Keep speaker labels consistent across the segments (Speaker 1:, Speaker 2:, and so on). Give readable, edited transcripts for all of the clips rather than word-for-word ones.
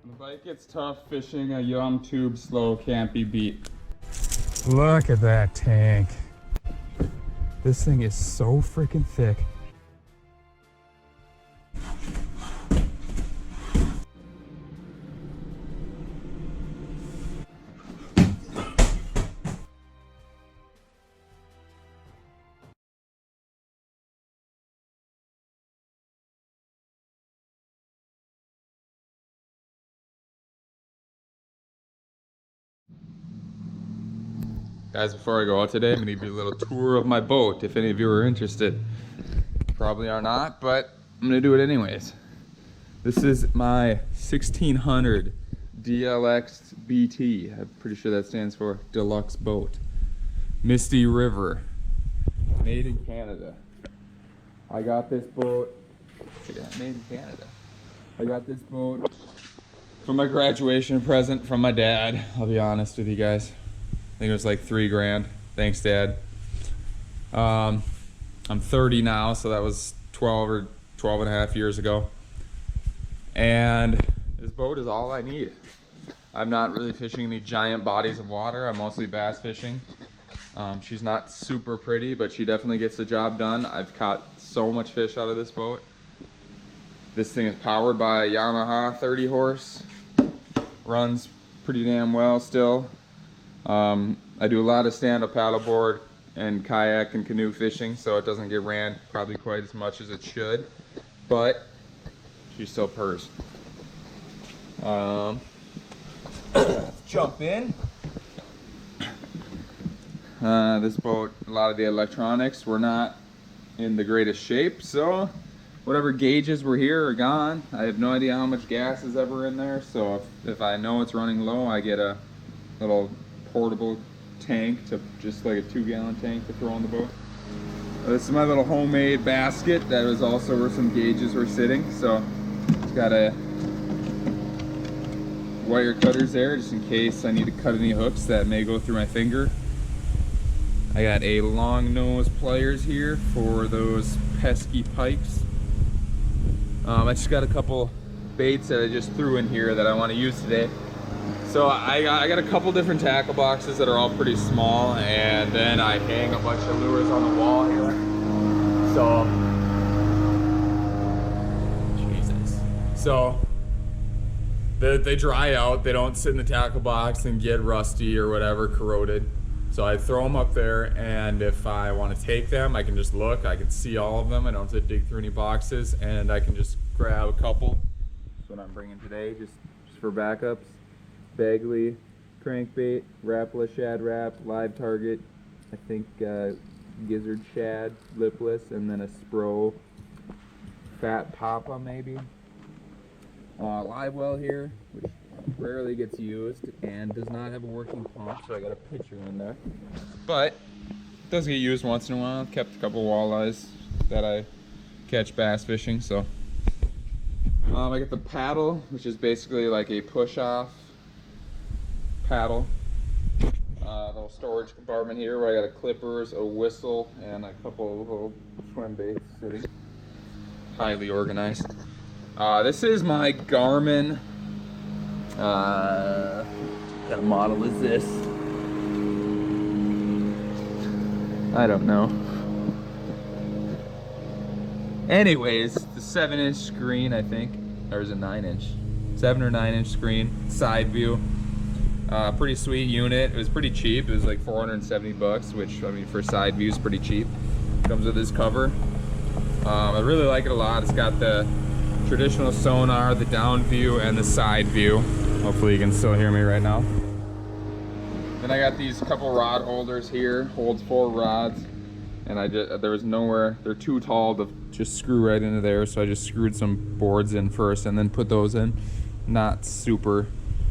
Speaker 1: The bike gets tough, fishing a young tube slow can't be beat.
Speaker 2: Look at that tank. This thing is so freaking thick.
Speaker 1: Guys, before I go out today, I'm gonna give you a little tour of my boat, if any of you are interested. Probably are not, but I'm gonna do it anyways. This is my 1600 DLX BT. I'm pretty sure that stands for deluxe boat. Misty River, made in Canada. I got this boat, made in Canada. I got this boat for my graduation present from my dad. I'll be honest with you guys. I think it was like $3 grand. Thanks, Dad. I'm 30 now, so that was 12 or 12 and a half years ago. And this boat is all I need. I'm not really fishing any giant bodies of water. I'm mostly bass fishing. She's not super pretty, but she definitely gets the job done. I've caught so much fish out of this boat. This thing is powered by a Yamaha 30 horse. Runs pretty damn well still. I do a lot of stand-up paddleboard and kayak and canoe fishing, so it doesn't get ran probably quite as much as it should, but she still purrs. Let's jump in. This boat, a lot of the electronics were not in the greatest shape, so whatever gauges were here are gone. I have no idea how much gas is ever in there, so if I know it's running low, I get a little portable tank, to just like a 2-gallon tank to throw on the boat. This is my little homemade basket. That was also where some gauges were sitting, so it's got a wire cutters there just in case I need to cut any hooks that may go through my finger. I got a long nose pliers here for those pesky pikes. I just got a couple baits that I just threw in here that I want to use today. So I got a couple different tackle boxes that are all pretty small, and then I hang a bunch of lures on the wall here. So, Jesus. So, they dry out, they don't sit in the tackle box and get rusty or whatever, corroded. So I throw them up there, and if I want to take them, I can just look, I can see all of them, I don't have to dig through any boxes, and I can just grab a couple. That's what I'm bringing today, just for backups. Bagley, crankbait, Rapala shad wrap, live target, I think gizzard shad, lipless, and then a Spro fat papa maybe. Live well here, which rarely gets used and does not have a working pump, so I got a pitcher in there. But it does get used once in a while. I've kept a couple walleyes that I catch bass fishing, so. I got the paddle, which is basically like a push-off paddle. Little storage compartment here where I got a clippers, a whistle, and a couple of little swim baits sitting. Highly organized. This is my Garmin. What kind of model is this? I don't know. Anyways, the 7-inch screen, I think, or is it 9-inch? 7 or 9-inch screen, side view. Pretty sweet unit. It was pretty cheap. It was like 470 bucks, which I mean for side view is pretty cheap. Comes with this cover. I really like it a lot. It's got the traditional sonar, the down view, and the side view. Hopefully you can still hear me right now. Then I got these couple rod holders here. Holds 4 rods, and there was nowhere. They're too tall to just screw right into there, so I just screwed some boards in first and then put those in. Not super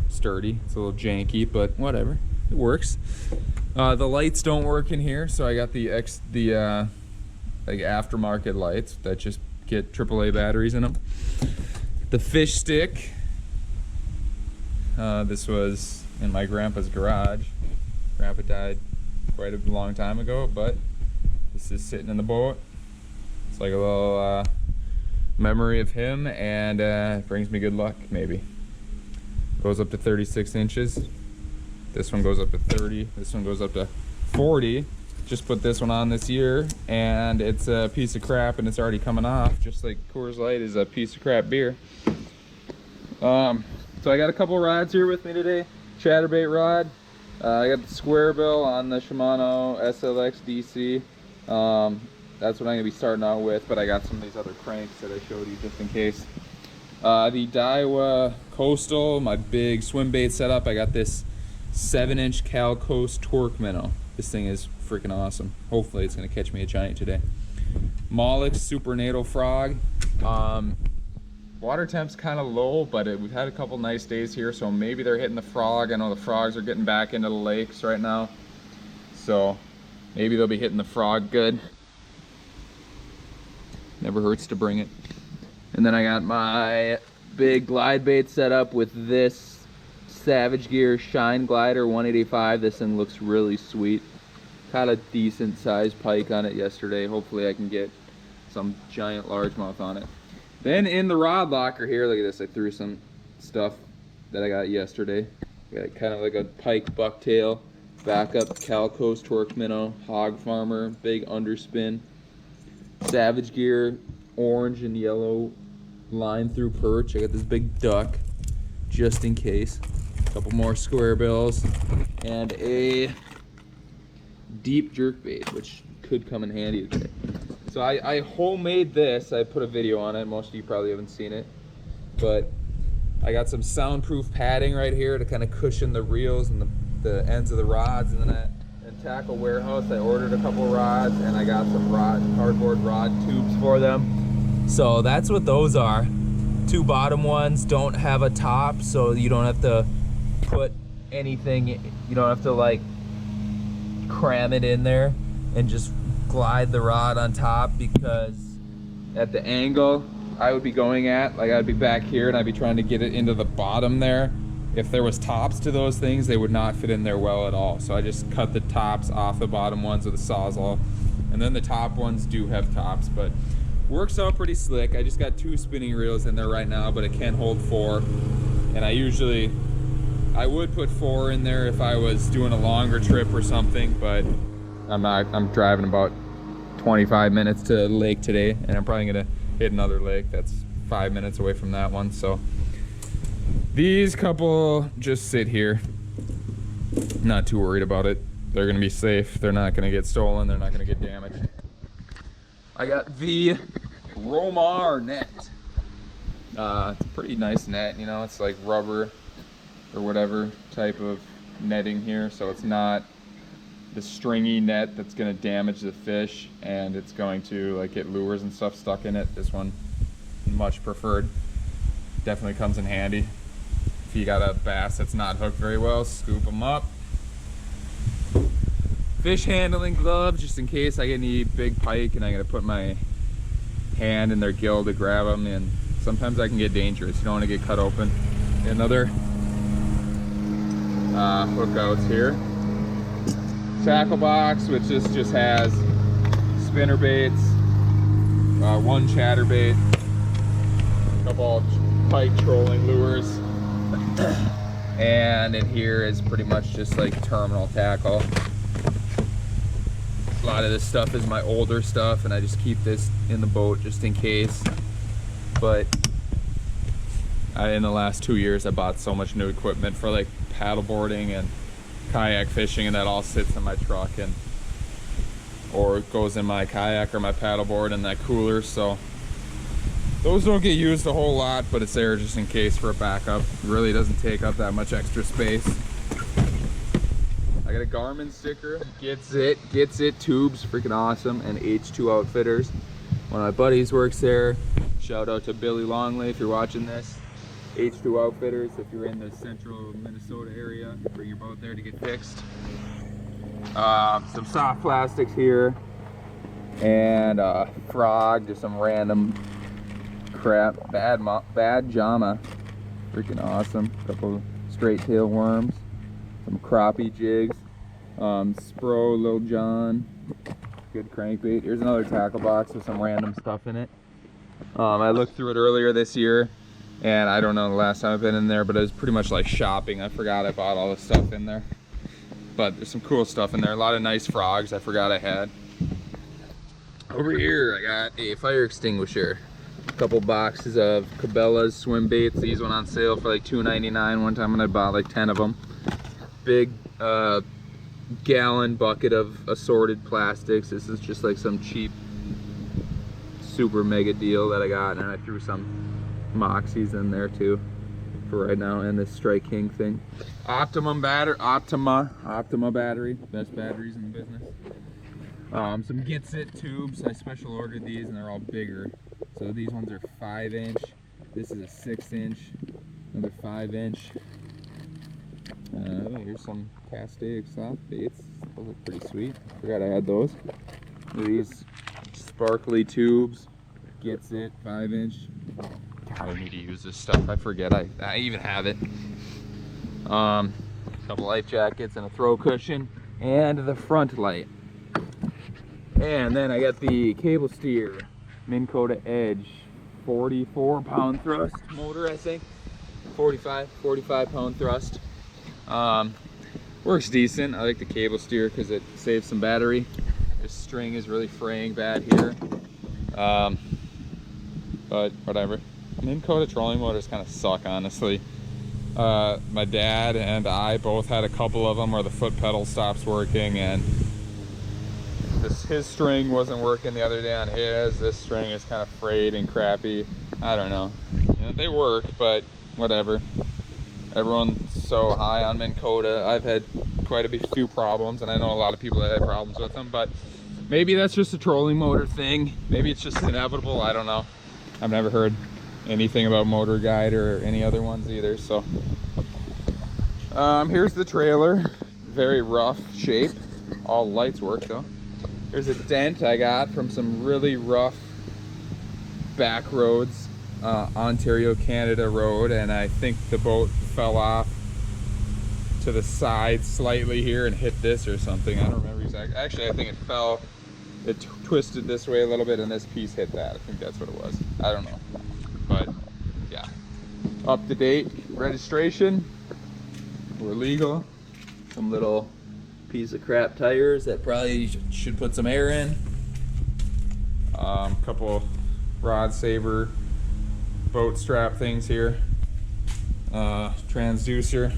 Speaker 1: sturdy, it's a little janky, but whatever, it works. The lights don't work in here, so I got the like aftermarket lights that just get AAA batteries in them. The fish stick, this was in my grandpa's garage. Grandpa died quite a long time ago, but this is sitting in the boat. It's like a little memory of him, and it brings me good luck, maybe. Goes up to 36 inches. This one goes up to 30. This one goes up to 40. Just put this one on this year, and it's a piece of crap, and it's already coming off, just like Coors Light is a piece of crap beer. So I got a couple rods here with me today. Chatterbait rod. I got the square bill on the Shimano SLX DC. That's what I'm gonna be starting out with, but I got some of these other cranks that I showed you just in case. The Daiwa Coastal, my big swim bait setup. I got this 7-inch Cal Coast torque minnow. This thing is freaking awesome. Hopefully it's gonna catch me a giant today. Molex Supernato frog. Water temp's kind of low, but we've had a couple nice days here, so maybe they're hitting the frog. I know the frogs are getting back into the lakes right now, so maybe they'll be hitting the frog good. Never hurts to bring it. And then I got my big glide bait set up with this Savage Gear Shine Glider 185. This thing looks really sweet. Caught a decent sized pike on it yesterday. Hopefully I can get some giant largemouth on it. Then in the rod locker here, look at this. I threw some stuff that I got yesterday. Got kind of like a pike bucktail, backup Cal Coast torque minnow, hog farmer, big underspin, Savage Gear orange and yellow line through perch. I got this big duck just in case. A couple more square bills and a deep jerk bait, which could come in handy today. So I homemade this. I put a video on it. Most of you probably haven't seen it, but I got some soundproof padding right here to kind of cushion the reels and the ends of the rods. And then at Tackle Warehouse, I ordered a couple rods, and I got some cardboard rod tubes for them. So that's what those are. Two bottom ones don't have a top, so you don't have to put anything, you don't have to like cram it in there and just glide the rod on top, because at the angle I would be going at, like I'd be back here and I'd be trying to get it into the bottom there. If there was tops to those things, they would not fit in there well at all. So I just cut the tops off the bottom ones with a Sawzall, and then the top ones do have tops, but works out pretty slick. I just got 2 spinning reels in there right now, but it can hold 4, and I would put 4 in there if I was doing a longer trip or something, but I'm not. I'm driving about 25 minutes to the lake today, and I'm probably gonna hit another lake that's 5 minutes away from that one. So these couple just sit here. Not too worried about it. They're gonna be safe. They're not gonna get stolen. They're not gonna get damaged. I got the Romar net. It's a pretty nice net, you know, it's like rubber or whatever type of netting here, so it's not the stringy net that's going to damage the fish and it's going to like get lures and stuff stuck in it. This one, much preferred. Definitely comes in handy if you got a bass that's not hooked very well. Scoop them up. Fish handling gloves, just in case I get any big pike and I got to put my hand in their gill to grab them, and sometimes that can get dangerous. You don't want to get cut open. Another hookouts here. Tackle box, which just has spinner baits, 1 chatterbait, a couple pike trolling lures, and in here is pretty much just like terminal tackle. A lot of this stuff is my older stuff, and I just keep this in the boat just in case. But in the last 2 years, I bought so much new equipment for like paddleboarding and kayak fishing, and that all sits in my truck or it goes in my kayak or my paddleboard in that cooler. So those don't get used a whole lot, but it's there just in case for a backup. It really doesn't take up that much extra space. I got a Garmin sticker, gets it tubes, freaking awesome, and H2 Outfitters. One of my buddies works there. Shout out to Billy Longley if you're watching this. H2 Outfitters, if you're in the central Minnesota area, bring your boat there to get fixed. Some soft plastics here, and frog, just some random crap. Bad Jama, freaking awesome. Couple straight tail worms, some crappie jigs, Spro Lil John, good crankbait. Here's another tackle box with some random stuff in it. I looked through it earlier this year. And I don't know the last time I've been in there, but it was pretty much like shopping. I forgot I bought all the stuff in there. But there's some cool stuff in there. A lot of nice frogs I forgot I had. Over here, I got a fire extinguisher. A couple boxes of Cabela's swim baits. These went on sale for like $2.99 one time, and I bought like 10 of them. Big gallon bucket of assorted plastics. This is just like some cheap, super mega deal that I got, and I threw some Moxies in there too for right now, and this Strike King thing. Optima battery, best batteries in the business. Some Gets It tubes. I special ordered these, and they're all bigger. So these ones are 5-inch. This is a 6-inch. Another 5-inch. Here's some Cascade soft baits. Those look pretty sweet. Forgot I had those. These sparkly tubes. Gets It 5-inch. God, I need to use this stuff. I forget I even have it. Couple life jackets and a throw cushion and the front light. And then I got the cable steer Minn Kota Edge 44-pound thrust motor, I think. 45-pound thrust. Works decent. I like the cable steer because it saves some battery. This string is really fraying bad here. But whatever. Minn Kota trolling motors kind of suck, honestly. My dad and I both had a couple of them where the foot pedal stops working, and his string wasn't working the other day on his. This string is kind of frayed and crappy. I don't know. You know, they work, but whatever. Everyone's so high on Minn Kota. I've had quite a few problems, and I know a lot of people that had problems with them, but maybe that's just a trolling motor thing. Maybe it's just inevitable. I don't know. I've never heard anything about Motor Guide or any other ones either. So here's the trailer. Very rough shape. All lights work though. There's a dent I got from some really rough back roads, Ontario, Canada road, and I think the boat fell off to the side slightly here and hit this or something. I don't remember exactly. Actually, I think it fell. It twisted this way a little bit and this piece hit that. I think that's what it was. I don't know. But yeah, up to date registration. We're legal. Some little piece of crap tires that probably should put some air in. Couple rod saver boat strap things here. Transducer.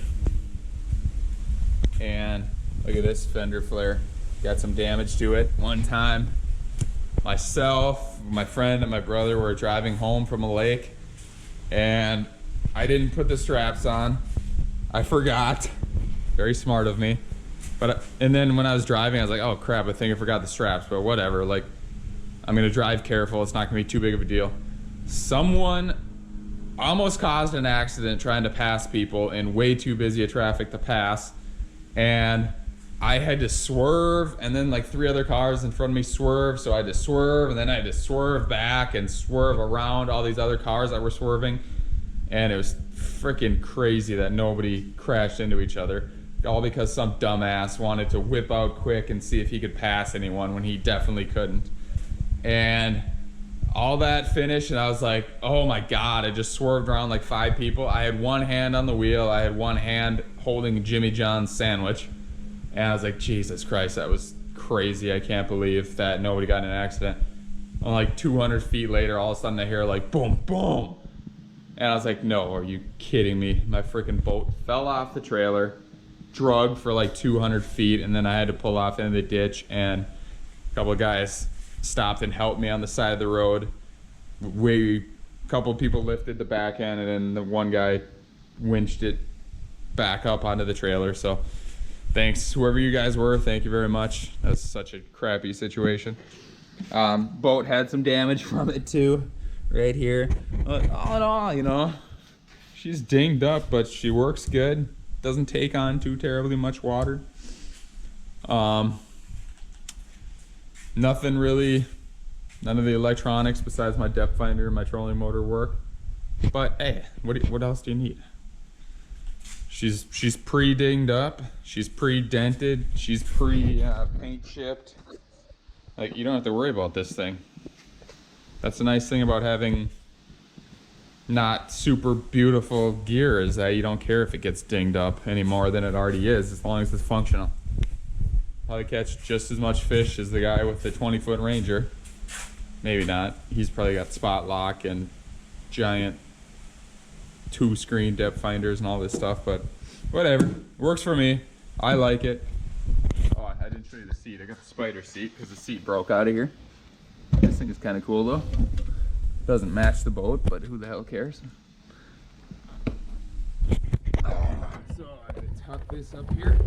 Speaker 1: And look at this fender flare. Got some damage to it. One time, myself, my friend, and my brother were driving home from a lake, and I didn't put the straps on. I forgot. Very smart of me. And then when I was driving, I was like, oh crap, I think I forgot the straps, but whatever. Like, I'm gonna drive careful. It's not gonna be too big of a deal. Someone almost caused an accident trying to pass people in way too busy a traffic to pass, and I had to swerve, and then like 3 other cars in front of me swerved, so I had to swerve, and then I had to swerve back and swerve around all these other cars that were swerving, and it was freaking crazy that nobody crashed into each other, all because some dumbass wanted to whip out quick and see if he could pass anyone when he definitely couldn't. And all that finished, and I was like, oh my god, I just swerved around like 5 people. I had one hand on the wheel, I had one hand holding Jimmy John's sandwich. And I was like, Jesus Christ, that was crazy. I can't believe that nobody got in an accident. And like 200 feet later, all of a sudden I hear like boom, boom. And I was like, no, are you kidding me? My freaking boat fell off the trailer, drugged for like 200 feet, and then I had to pull off into the ditch, and a couple of guys stopped and helped me on the side of the road. A couple of people lifted the back end, and then the one guy winched it back up onto the trailer. So thanks, whoever you guys were. Thank you very much. That's such a crappy situation. Boat had some damage from it too, right here. But all in all, you know, she's dinged up, but she works good. Doesn't take on too terribly much water. Nothing really, none of the electronics besides my depth finder and my trolling motor work. But hey, what else do you need? She's pre-dinged up, she's pre-dented, she's paint chipped. Like, you don't have to worry about this thing. That's the nice thing about having not super beautiful gear is that you don't care if it gets dinged up any more than it already is, as long as it's functional. Probably catch just as much fish as the guy with the 20-foot Ranger. Maybe not. He's probably got spot lock and giant 2-screen depth finders and all this stuff, but whatever. Works for me. I like it. Oh, I didn't show you the seat. I got the spider seat because the seat broke out of here. This thing is kind of cool though. Doesn't match the boat, but who the hell cares? So I'm gonna tuck this up here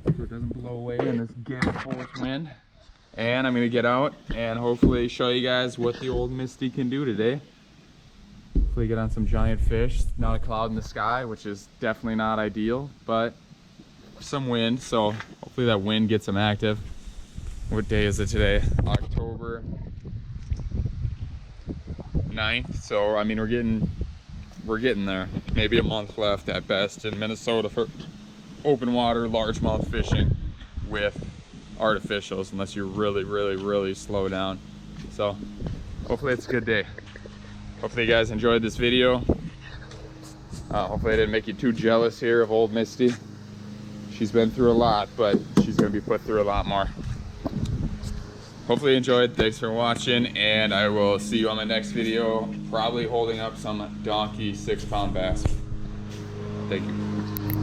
Speaker 1: so it doesn't blow away in this gale force wind. And I'm gonna get out and hopefully show you guys what the old Misty can do today. Hopefully get on some giant fish. Not a cloud in the sky, which is definitely not ideal, but some wind, so hopefully that wind gets them active. What day is it today? October 9th. So I mean we're getting there. Maybe a month left at best in Minnesota for open water largemouth fishing with artificials, unless you really slow down. So hopefully it's a good day. Hopefully you guys enjoyed this video. Hopefully I didn't make you too jealous here of old Misty. She's been through a lot, but she's gonna be put through a lot more. Hopefully you enjoyed. Thanks for watching, and I will see you on my next video, probably holding up some donkey 6-pound bass. Thank you.